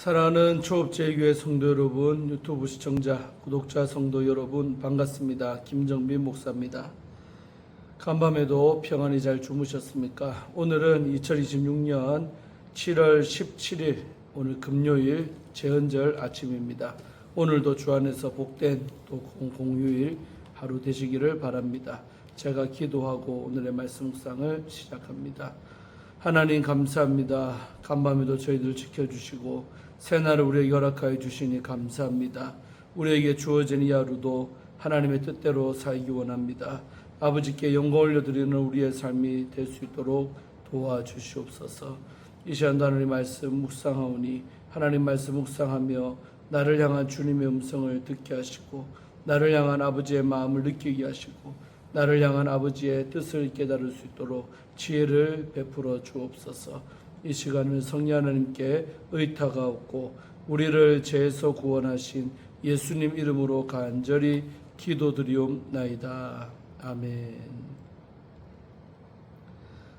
사랑하는 초업제교회 성도 여러분, 유튜브 시청자, 구독자 성도 여러분 반갑습니다. 김정빈 목사입니다. 간밤에도 평안히 잘 주무셨습니까? 오늘은 2026년 7월 17일 오늘 금요일 제헌절 아침입니다. 오늘도 주 안에서 복된 또 공휴일 하루 되시기를 바랍니다. 제가 기도하고 오늘의 말씀 묵상을 시작합니다. 하나님 감사합니다. 간밤에도 저희들 지켜주시고 새날을 우리에게 허락하여 주시니 감사합니다. 우리에게 주어진 이 하루도 하나님의 뜻대로 살기 원합니다. 아버지께 영광 올려드리는 우리의 삶이 될 수 있도록 도와주시옵소서. 이 시간도 하나님 말씀 묵상하오니 하나님 말씀 묵상하며 나를 향한 주님의 음성을 듣게 하시고 나를 향한 아버지의 마음을 느끼게 하시고 나를 향한 아버지의 뜻을 깨달을 수 있도록 지혜를 베풀어 주옵소서. 이 시간을 성령 하나님께 의탁하옵고 우리를 죄에서 구원하신 예수님 이름으로 간절히 기도드리옵나이다. 아멘.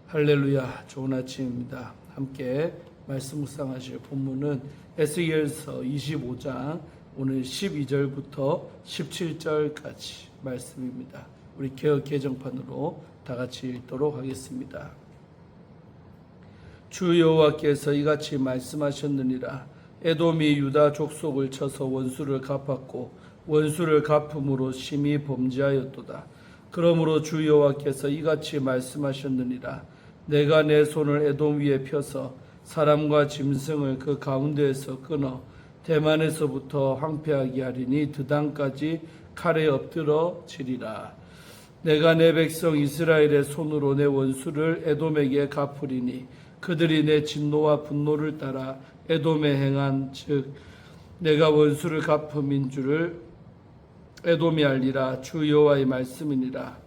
할렐루야. 좋은 아침입니다. 함께 말씀 묵상하실 본문은 에스겔서 25장 오늘 12절부터 17절까지 말씀입니다. 우리 개역 개정판으로 다 같이 읽도록 하겠습니다. 주 여호와께서 이같이 말씀하셨느니라. 에돔이 유다 족속을 쳐서 원수를 갚았고 원수를 갚음으로 심히 범죄하였도다. 그러므로 주 여호와께서 이같이 말씀하셨느니라. 내가 내 손을 에돔 위에 펴서 사람과 짐승을 그 가운데에서 끊어 대만에서부터 황폐하게 하리니 드단까지 칼에 엎드러 지리라. 내가 내 백성 이스라엘의 손으로 내 원수를 에돔에게 갚으리니 그들이 내 진노와 분노를 따라 에돔에 행한 즉 내가 원수를 갚음인 줄을 에돔이 알리라. 주 여호와의 말씀이니라.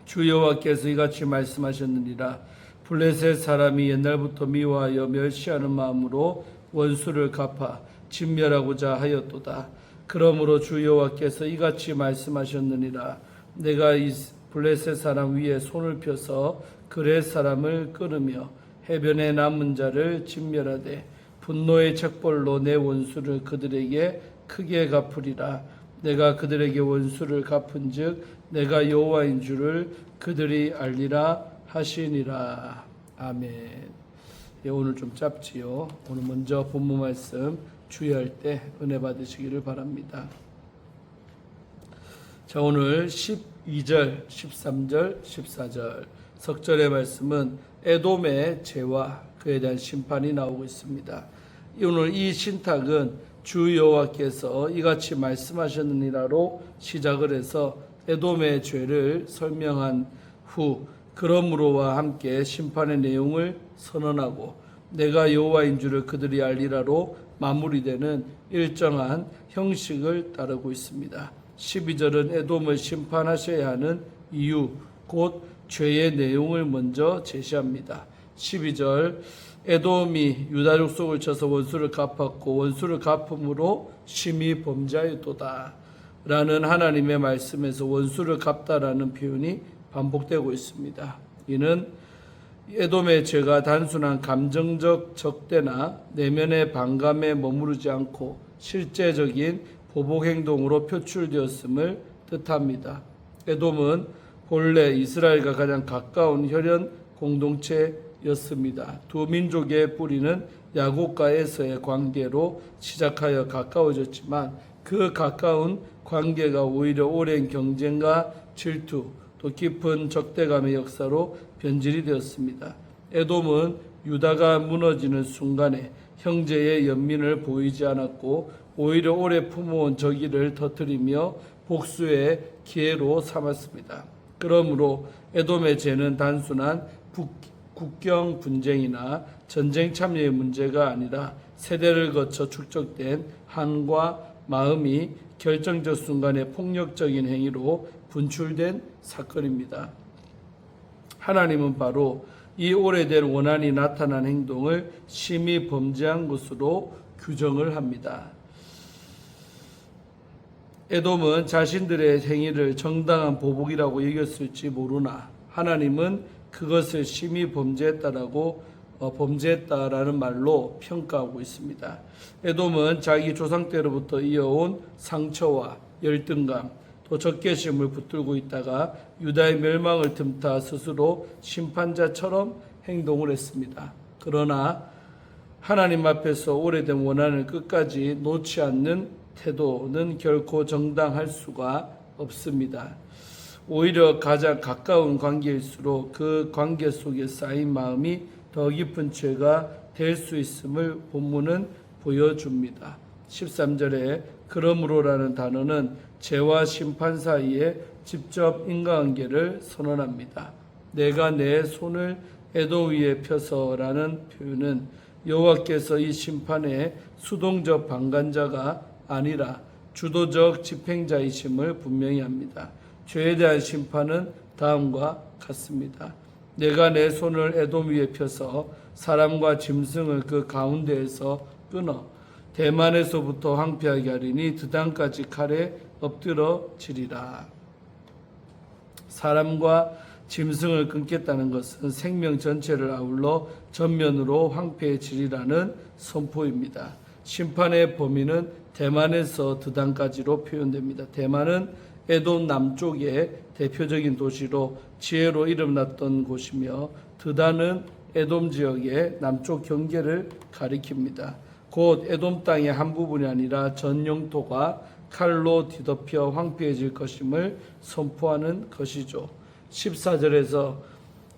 주 여호와께서 이같이 말씀하셨느니라. 블레셋 사람이 옛날부터 미워하여 멸시하는 마음으로 원수를 갚아 진멸하고자 하였도다. 그러므로 주 여호와께서 이같이 말씀하셨느니라. 내가 이 블레셋 사람 위에 손을 펴서 그렛 사람을 끊으며 해변에 남은 자를 진멸하되 분노의 척벌로 내 원수를 그들에게 크게 갚으리라. 내가 그들에게 원수를 갚은즉 내가 여호와인 줄을 그들이 알리라 하시니라. 아멘. 예, 오늘 좀 짧지요. 오늘 먼저 본문 말씀 주의할 때 은혜 받으시기를 바랍니다. 자, 오늘 12절, 13절, 14절 석절의 말씀은 에돔의 죄와 그에 대한 심판이 나오고 있습니다. 오늘 이 신탁은 주 여호와께서 이같이 말씀하셨느니라로 시작을 해서 에돔의 죄를 설명한 후 그러므로와 함께 심판의 내용을 선언하고 내가 여호와인 줄을 그들이 알리라로 마무리되는 일정한 형식을 따르고 있습니다. 12절은 에돔을 심판하셔야 하는 이유, 곧 죄의 내용을 먼저 제시합니다. 12절 에돔이 유다 족속을 쳐서 원수를 갚았고 원수를 갚음으로 심히 범죄하였도다 라는 하나님의 말씀에서 원수를 갚다라는 표현이 반복되고 있습니다. 이는 에돔의 죄가 단순한 감정적 적대나 내면의 반감에 머무르지 않고 실제적인 보복 행동으로 표출되었음을 뜻합니다. 에돔은 본래 이스라엘과 가장 가까운 혈연 공동체였습니다. 두 민족의 뿌리는 야곱과 에서의 관계로 시작하여 가까워졌지만 그 가까운 관계가 오히려 오랜 경쟁과 질투, 또 깊은 적대감의 역사로 변질이 되었습니다. 에돔은 유다가 무너지는 순간에 형제의 연민을 보이지 않았고 오히려 오래 품어온 적의를 터뜨리며 복수의 기회로 삼았습니다. 그러므로 에돔의 죄는 단순한 국경 분쟁이나 전쟁 참여의 문제가 아니라 세대를 거쳐 축적된 한과 마음이 결정적 순간에 폭력적인 행위로 분출된 사건입니다. 하나님은 바로 이 오래된 원한이 나타난 행동을 심히 범죄한 것으로 규정을 합니다. 에돔은 자신들의 행위를 정당한 보복이라고 여겼을지 모르나 하나님은 그것을 심히 범죄했다라고 범죄했다라는 말로 평가하고 있습니다. 에돔은 자기 조상 때로부터 이어온 상처와 열등감, 또 적개심을 붙들고 있다가 유다의 멸망을 틈타 스스로 심판자처럼 행동을 했습니다. 그러나 하나님 앞에서 오래된 원한을 끝까지 놓지 않는 태도는 결코 정당할 수가 없습니다. 오히려 가장 가까운 관계일수록 그 관계 속에 쌓인 마음이 더 깊은 죄가 될 수 있음을 본문은 보여줍니다. 13절에 그러므로라는 단어는 죄와 심판 사이에 직접 인과관계를 선언합니다. 내가 내 손을 에돔 위에 펴서라는 표현은 여호와께서 이 심판의 수동적 방관자가 아니라 주도적 집행자이심을 분명히 합니다. 죄에 대한 심판은 다음과 같습니다. 내가 내 손을 에돔 위에 펴서 사람과 짐승을 그 가운데에서 끊어 대만에서부터 황폐하게 하리니 드단까지 칼에 엎드러지리라. 사람과 짐승을 끊겠다는 것은 생명 전체를 아울러 전면으로 황폐해지리라는 선포입니다. 심판의 범위는 대만에서 드단까지로 표현됩니다. 대만은 에돔 남쪽의 대표적인 도시로 지혜로 이름났던 곳이며 드단은 에돔 지역의 남쪽 경계를 가리킵니다. 곧 에돔 땅의 한 부분이 아니라 전 영토가 칼로 뒤덮여 황폐해질 것임을 선포하는 것이죠. 14절에서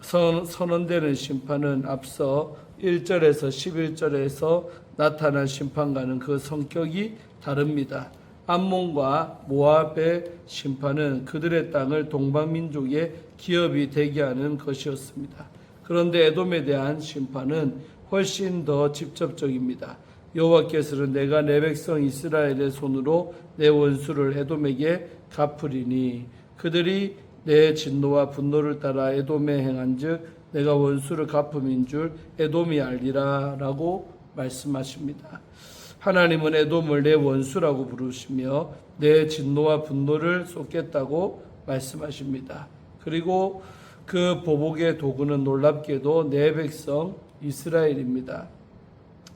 선언되는 심판은 앞서 1절에서 11절에서 나타난 심판과는 그 성격이 다릅니다. 암몬과 모압의 심판은 그들의 땅을 동방민족의 기업이 되게 하는 것이었습니다. 그런데 에돔에 대한 심판은 훨씬 더 직접적입니다. 여호와께서는 내가 내 백성 이스라엘의 손으로 내 원수를 에돔에게 갚으리니 그들이 내 진노와 분노를 따라 에돔에 행한즉 내가 원수를 갚음인 줄 에돔이 알리라 라고 말씀하십니다. 하나님은 에돔을 내 원수라고 부르시며 내 진노와 분노를 쏟겠다고 말씀하십니다. 그리고 그 보복의 도구는 놀랍게도 내 백성 이스라엘입니다.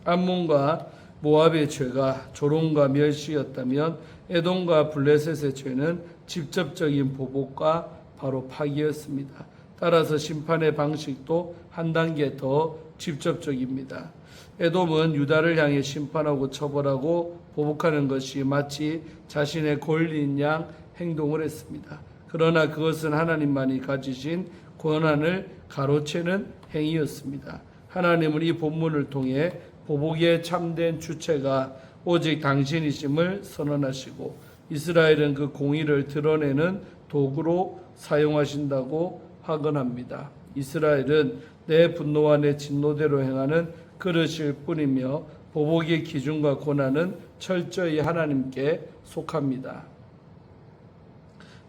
암몬과 모압의 죄가 조롱과 멸시였다면 에돔과 블레셋의 죄는 직접적인 보복과 바로 파기였습니다. 따라서 심판의 방식도 한 단계 더 직접적입니다. 에돔은 유다를 향해 심판하고 처벌하고 보복하는 것이 마치 자신의 권리인 양 행동을 했습니다. 그러나 그것은 하나님만이 가지신 권한을 가로채는 행위였습니다. 하나님은 이 본문을 통해 보복의 참된 주체가 오직 당신이심을 선언하시고 이스라엘은 그 공의를 드러내는 도구로 사용하신다고 확언합니다. 이스라엘은 내 분노와 내 진노대로 행하는 그릇일 뿐이며 보복의 기준과 권한은 철저히 하나님께 속합니다.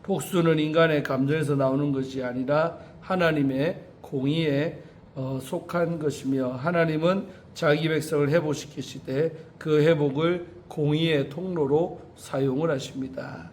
복수는 인간의 감정에서 나오는 것이 아니라 하나님의 공의에 속한 것이며 하나님은 자기 백성을 회복시키시되 그 회복을 공의의 통로로 사용을 하십니다.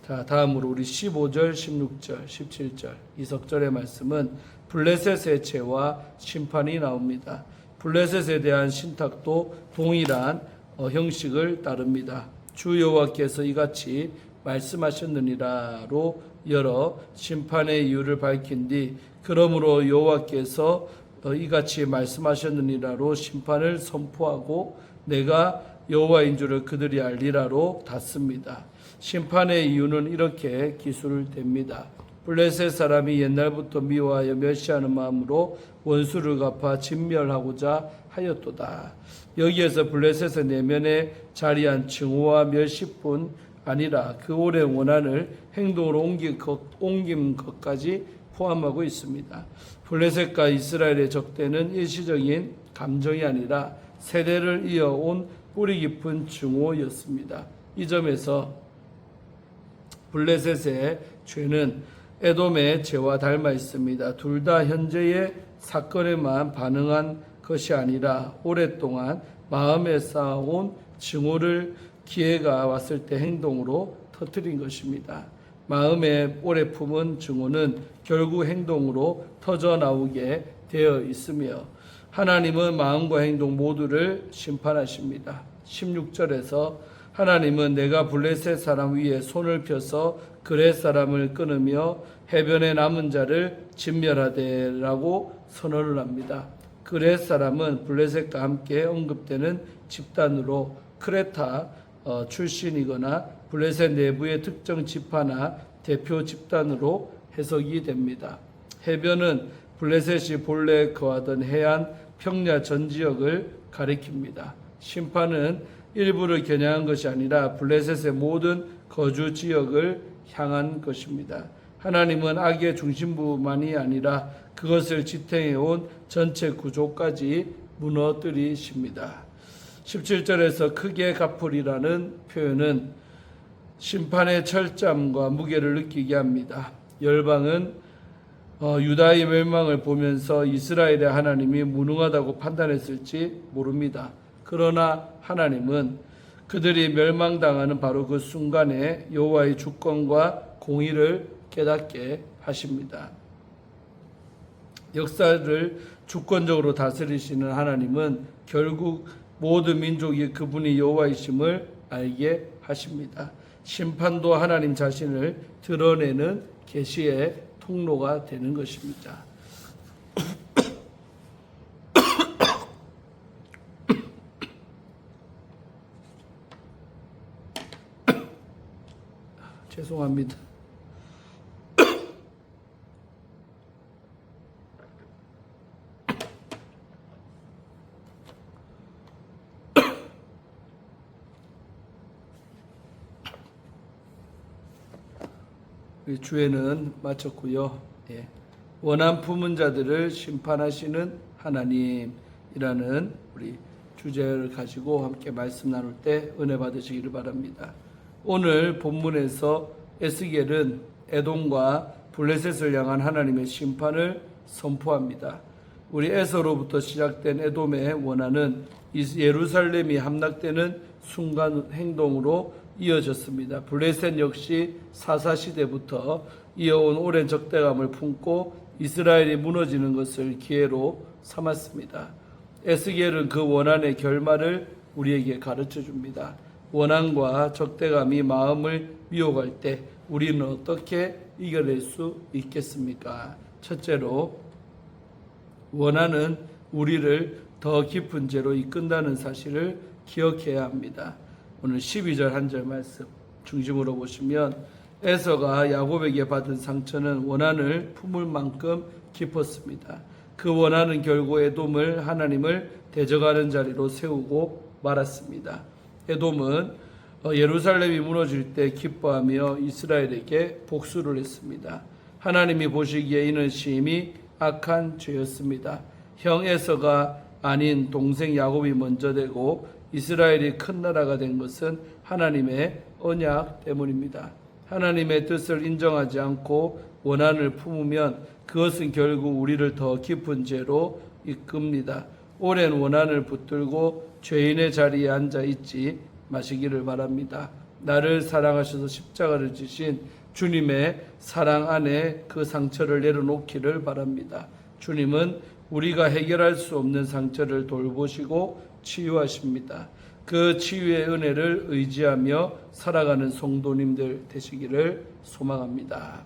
자, 다음으로 우리 15절, 16절, 17절 이 석절의 말씀은 블레셋의 죄와 심판이 나옵니다. 블레셋에 대한 신탁도 동일한 형식을 따릅니다. 주 여호와께서 이같이 말씀하셨느니라로 열어 심판의 이유를 밝힌 뒤 그러므로 여호와께서 이같이 말씀하셨느니라로 심판을 선포하고 내가 여호와인 줄을 그들이 알리라로 닫습니다. 심판의 이유는 이렇게 기술됩니다. 블레셋 사람이 옛날부터 미워하여 멸시하는 마음으로 원수를 갚아 진멸하고자 하였도다. 여기에서 블레셋의 내면에 자리한 증오와 멸시뿐 아니라 그 오랜 원한을 행동으로 옮긴 것까지 포함하고 있습니다. 블레셋과 이스라엘의 적대는 일시적인 감정이 아니라 세대를 이어온 뿌리 깊은 증오였습니다. 이 점에서 블레셋의 죄는 에돔의 죄와 닮아 있습니다. 둘 다 현재의 사건에만 반응한 것이 아니라 오랫동안 마음에 쌓아온 증오를 기회가 왔을 때 행동으로 터뜨린 것입니다. 마음에 오래 품은 증오는 결국 행동으로 터져 나오게 되어 있으며 하나님은 마음과 행동 모두를 심판하십니다. 16절에서 하나님은 내가 블레셋 사람 위에 손을 펴서 그렛 사람을 끊으며 해변에 남은 자를 진멸하되라고 선언을 합니다. 그렛 사람은 블레셋과 함께 언급되는 집단으로 크레타 출신이거나 블레셋 내부의 특정 지파나 대표 집단으로 해석이 됩니다. 해변은 블레셋이 본래 거하던 해안 평야 전 지역을 가리킵니다. 심판은 일부를 겨냥한 것이 아니라 블레셋의 모든 거주 지역을 향한 것입니다. 하나님은 악의 중심부만이 아니라 그것을 지탱해온 전체 구조까지 무너뜨리십니다. 17절에서 크게 갚으리라는 표현은 심판의 철잠과 무게를 느끼게 합니다. 열방은 유다의 멸망을 보면서 이스라엘의 하나님이 무능하다고 판단했을지 모릅니다. 그러나 하나님은 그들이 멸망당하는 바로 그 순간에 여호와의 주권과 공의를 깨닫게 하십니다. 역사를 주권적으로 다스리시는 하나님은 결국 모든 민족이 그분이 여호와이심을 알게 하십니다. 심판도 하나님 자신을 드러내는 계시의 통로가 되는 것입니다. 죄송합니다. 주에는 마쳤고요. 원한 품은 자들을 심판하시는 하나님이라는 우리 주제를 가지고 함께 말씀 나눌 때 은혜 받으시기를 바랍니다. 오늘 본문에서 에스겔은 에돔과 블레셋을 향한 하나님의 심판을 선포합니다. 우리 에서로부터 시작된 에돔의 원한은 예루살렘이 함락되는 순간 행동으로 이어졌습니다. 블레셋 역시 사사시대부터 이어온 오랜 적대감을 품고 이스라엘이 무너지는 것을 기회로 삼았습니다. 에스겔은 그 원한의 결말을 우리에게 가르쳐 줍니다. 원한과 적대감이 마음을 미혹할 때 우리는 어떻게 이겨낼 수 있겠습니까? 첫째로, 원한은 우리를 더 깊은 죄로 이끈다는 사실을 기억해야 합니다. 오늘 12절 한 절 말씀 중심으로 보시면 에서가 야곱에게 받은 상처는 원한을 품을 만큼 깊었습니다. 그 원한은 결국 에돔을 하나님을 대적하는 자리로 세우고 말았습니다. 에돔은 예루살렘이 무너질 때 기뻐하며 이스라엘에게 복수를 했습니다. 하나님이 보시기에 이는 심히 악한 죄였습니다. 형 에서가 아닌 동생 야곱이 먼저 되고 이스라엘이 큰 나라가 된 것은 하나님의 언약 때문입니다. 하나님의 뜻을 인정하지 않고 원한을 품으면 그것은 결국 우리를 더 깊은 죄로 이끕니다. 오랜 원한을 붙들고 죄인의 자리에 앉아 있지 마시기를 바랍니다. 나를 사랑하셔서 십자가를 지신 주님의 사랑 안에 그 상처를 내려놓기를 바랍니다. 주님은 우리가 해결할 수 없는 상처를 돌보시고 치유하십니다. 그 치유의 은혜를 의지하며 살아가는 성도님들 되시기를 소망합니다.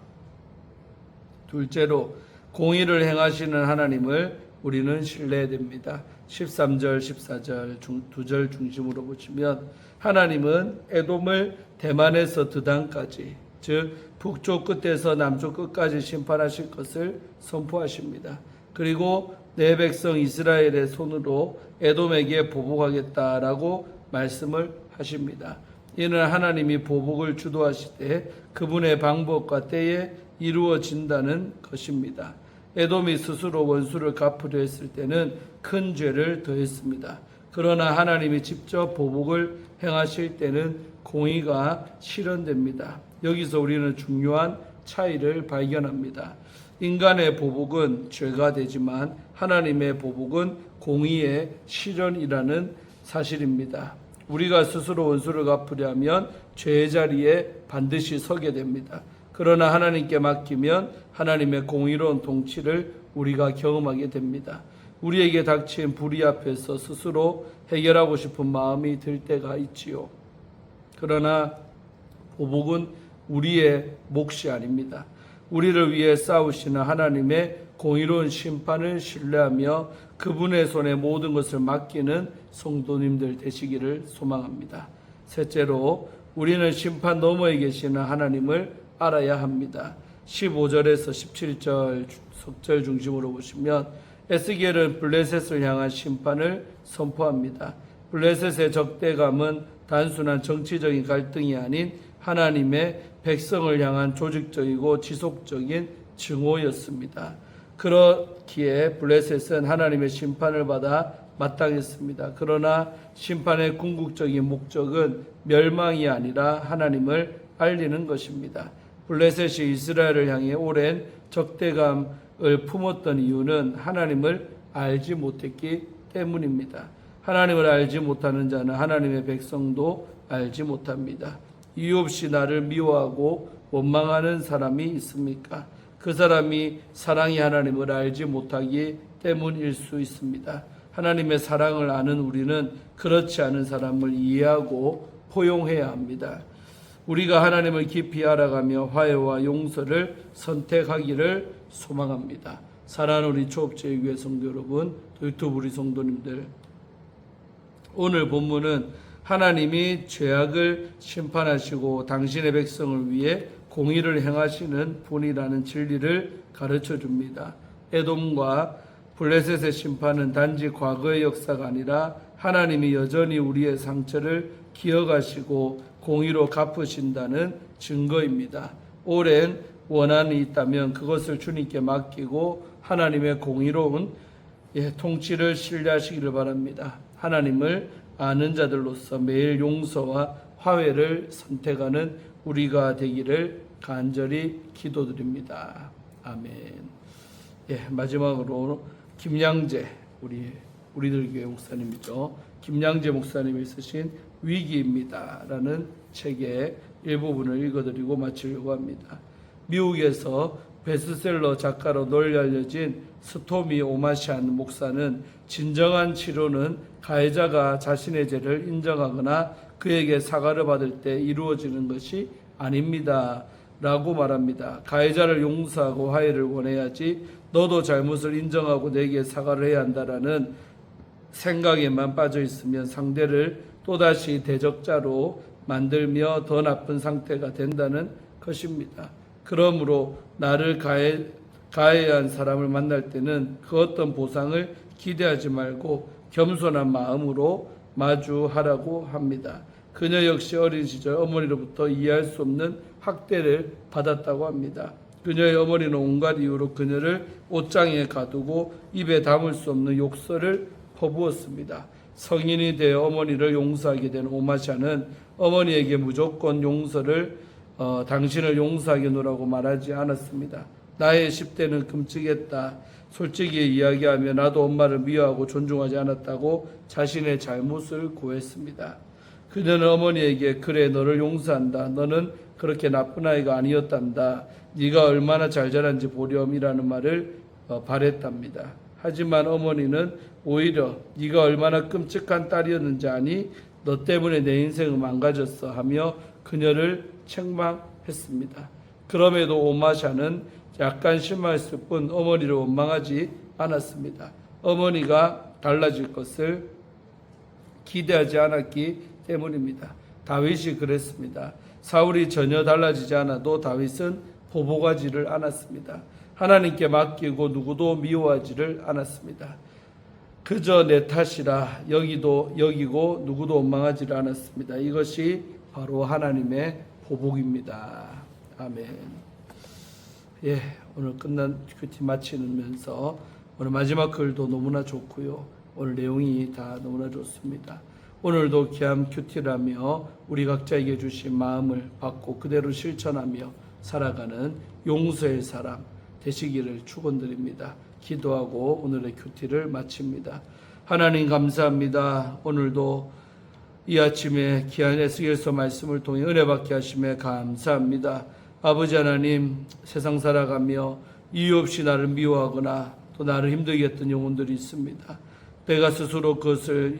둘째로, 공의를 행하시는 하나님을 우리는 신뢰해야 됩니다. 13절, 14절 두 절 중심으로 보시면 하나님은 에돔을 대만에서 드단까지, 즉 북쪽 끝에서 남쪽 끝까지 심판하실 것을 선포하십니다. 그리고 내 백성 이스라엘의 손으로 에돔에게 보복하겠다라고 말씀을 하십니다. 이는 하나님이 보복을 주도하실 때 그분의 방법과 때에 이루어진다는 것입니다. 에돔이 스스로 원수를 갚으려 했을 때는 큰 죄를 더했습니다. 그러나 하나님이 직접 보복을 행하실 때는 공의가 실현됩니다. 여기서 우리는 중요한 차이를 발견합니다. 인간의 보복은 죄가 되지만 하나님의 보복은 공의의 실현이라는 사실입니다. 우리가 스스로 원수를 갚으려 하면 죄의 자리에 반드시 서게 됩니다. 그러나 하나님께 맡기면 하나님의 공의로운 통치를 우리가 경험하게 됩니다. 우리에게 닥친 불의 앞에서 스스로 해결하고 싶은 마음이 들 때가 있지요. 그러나 보복은 우리의 몫이 아닙니다. 우리를 위해 싸우시는 하나님의 공의로운 심판을 신뢰하며 그분의 손에 모든 것을 맡기는 성도님들 되시기를 소망합니다. 셋째로 우리는 심판 너머에 계시는 하나님을 알아야 합니다. 15절에서 17절 석절 중심으로 보시면 에스겔은 블레셋을 향한 심판을 선포합니다. 블레셋의 적대감은 단순한 정치적인 갈등이 아닌 하나님의 백성을 향한 조직적이고 지속적인 증오였습니다. 그렇기에 블레셋은 하나님의 심판을 받아 마땅했습니다. 그러나 심판의 궁극적인 목적은 멸망이 아니라 하나님을 알리는 것입니다. 블레셋이 이스라엘을 향해 오랜 적대감을 품었던 이유는 하나님을 알지 못했기 때문입니다. 하나님을 알지 못하는 자는 하나님의 백성도 알지 못합니다. 이유 없이 나를 미워하고 원망하는 사람이 있습니까? 그 사람이 사랑의 하나님을 알지 못하기 때문일 수 있습니다. 하나님의 사랑을 아는 우리는 그렇지 않은 사람을 이해하고 포용해야 합니다. 우리가 하나님을 깊이 알아가며 화해와 용서를 선택하기를 소망합니다. 사랑하는 우리 초업제일교회 성도 여러분, 또 유튜브 우리 성도님들, 오늘 본문은 하나님이 죄악을 심판하시고 당신의 백성을 위해 공의를 행하시는 분이라는 진리를 가르쳐 줍니다. 에돔과 블레셋의 심판은 단지 과거의 역사가 아니라 하나님이 여전히 우리의 상처를 기억하시고 공의로 갚으신다는 증거입니다. 오랜 원한이 있다면 그것을 주님께 맡기고 하나님의 공의로운 통치를 신뢰하시기를 바랍니다. 하나님을 아는 자들로서 매일 용서와 화해를 선택하는 우리가 되기를 간절히 기도드립니다. 아멘. 마지막으로 김양재 우리들 교회 목사님이죠. 김양재 목사님이 쓰신 위기입니다라는 책의 일부분을 읽어드리고 마치려고 합니다. 미국에서 베스트셀러 작가로 널리 알려진 스토미 오마시안 목사는 진정한 치료는 가해자가 자신의 죄를 인정하거나 그에게 사과를 받을 때 이루어지는 것이 아닙니다 라고 말합니다. 가해자를 용서하고 화해를 원해야지 너도 잘못을 인정하고 내게 사과를 해야 한다라는 생각에만 빠져 있으면 상대를 또다시 대적자로 만들며 더 나쁜 상태가 된다는 것입니다. 그러므로 나를 가해한 사람을 만날 때는 그 어떤 보상을 기대하지 말고 겸손한 마음으로 마주하라고 합니다. 그녀 역시 어린 시절 어머니로부터 이해할 수 없는 학대를 받았다고 합니다. 그녀의 어머니는 온갖 이유로 그녀를 옷장에 가두고 입에 담을 수 없는 욕설을 퍼부었습니다. 성인이 되어 어머니를 용서하게 된 오마샤는 어머니에게 무조건 당신을 용서하게 놓으라고 말하지 않았습니다. 나의 10대는 끔찍했다. 솔직히 이야기하며 나도 엄마를 미워하고 존중하지 않았다고 자신의 잘못을 고했습니다. 그녀는 어머니에게 그래 너를 용서한다. 너는 그렇게 나쁜 아이가 아니었단다. 네가 얼마나 잘 자란지 보렴이라는 말을 바랬답니다. 하지만 어머니는 오히려 네가 얼마나 끔찍한 딸이었는지 아니? 너 때문에 내 인생을 망가졌어 하며 그녀를 책망했습니다. 그럼에도 오마샤는 약간 실망했을 뿐 어머니를 원망하지 않았습니다. 어머니가 달라질 것을 기대하지 않았기 때문입니다. 다윗이 그랬습니다. 사울이 전혀 달라지지 않아도 다윗은 보복하지를 않았습니다. 하나님께 맡기고 누구도 미워하지를 않았습니다. 그저 내 탓이라 여기고 누구도 원망하지를 않았습니다. 이것이 바로 하나님의 보복입니다. 아멘. 오늘 끝난 큐티 마치면서 오늘 마지막 글도 너무나 좋고요. 오늘 내용이 다 너무나 좋습니다. 오늘도 귀한 큐티라며 우리 각자에게 주신 마음을 받고 그대로 실천하며 살아가는 용서의 사람 되시기를 축원드립니다. 기도하고 오늘의 큐티를 마칩니다. 하나님 감사합니다. 오늘도 이 아침에 귀한 에스겔서 말씀을 통해 은혜 받게 하심에 감사합니다. 아버지 하나님, 세상 살아가며 이유 없이 나를 미워하거나 또 나를 힘들게 했던 영혼들이 있습니다. 내가 스스로 그것을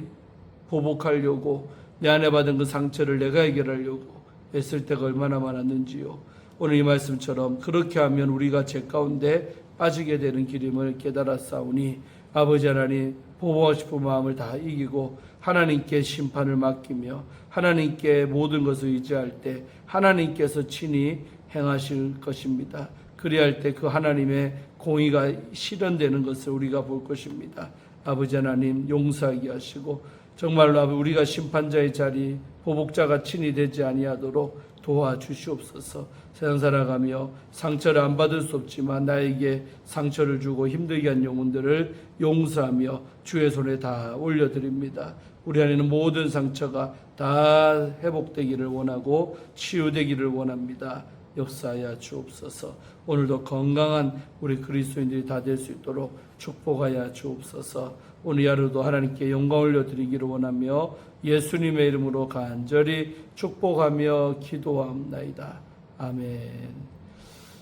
보복하려고 내 안에 받은 그 상처를 내가 해결하려고 애쓸 때가 얼마나 많았는지요. 오늘 이 말씀처럼 그렇게 하면 우리가 죄 가운데 빠지게 되는 길임을 깨달았사오니 아버지 하나님 보호하고 싶은 마음을 다 이기고 하나님께 심판을 맡기며 하나님께 모든 것을 의지할 때 하나님께서 친히 행하실 것입니다. 그리할 때 그 하나님의 공의가 실현되는 것을 우리가 볼 것입니다. 아버지 하나님 용서하게 하시고 정말로 우리가 심판자의 자리 보복자가 친히 되지 아니하도록 도와주시옵소서. 세상 살아가며 상처를 안 받을 수 없지만 나에게 상처를 주고 힘들게 한 영혼들을 용서하며 주의 손에 다 올려드립니다. 우리 안에는 모든 상처가 다 회복되기를 원하고 치유되기를 원합니다. 역사하여 주옵소서. 오늘도 건강한 우리 그리스도인들이 다 될 수 있도록 축복하여 주옵소서. 오늘 하루도 하나님께 영광 올려드리기를 원하며 예수님의 이름으로 간절히 축복하며 기도합나이다. 아멘.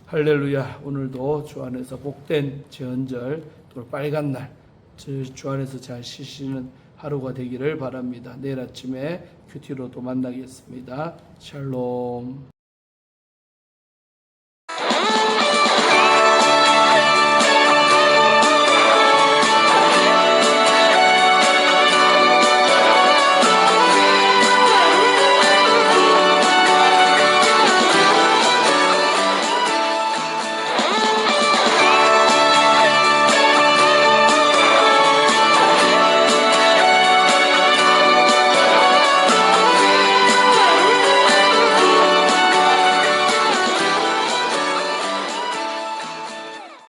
할렐루야. 오늘도 주 안에서 복된 제헌절 또 빨간 날 주 안에서 잘 쉬시는 하루가 되기를 바랍니다. 내일 아침에 큐티로도 만나겠습니다. 샬롬.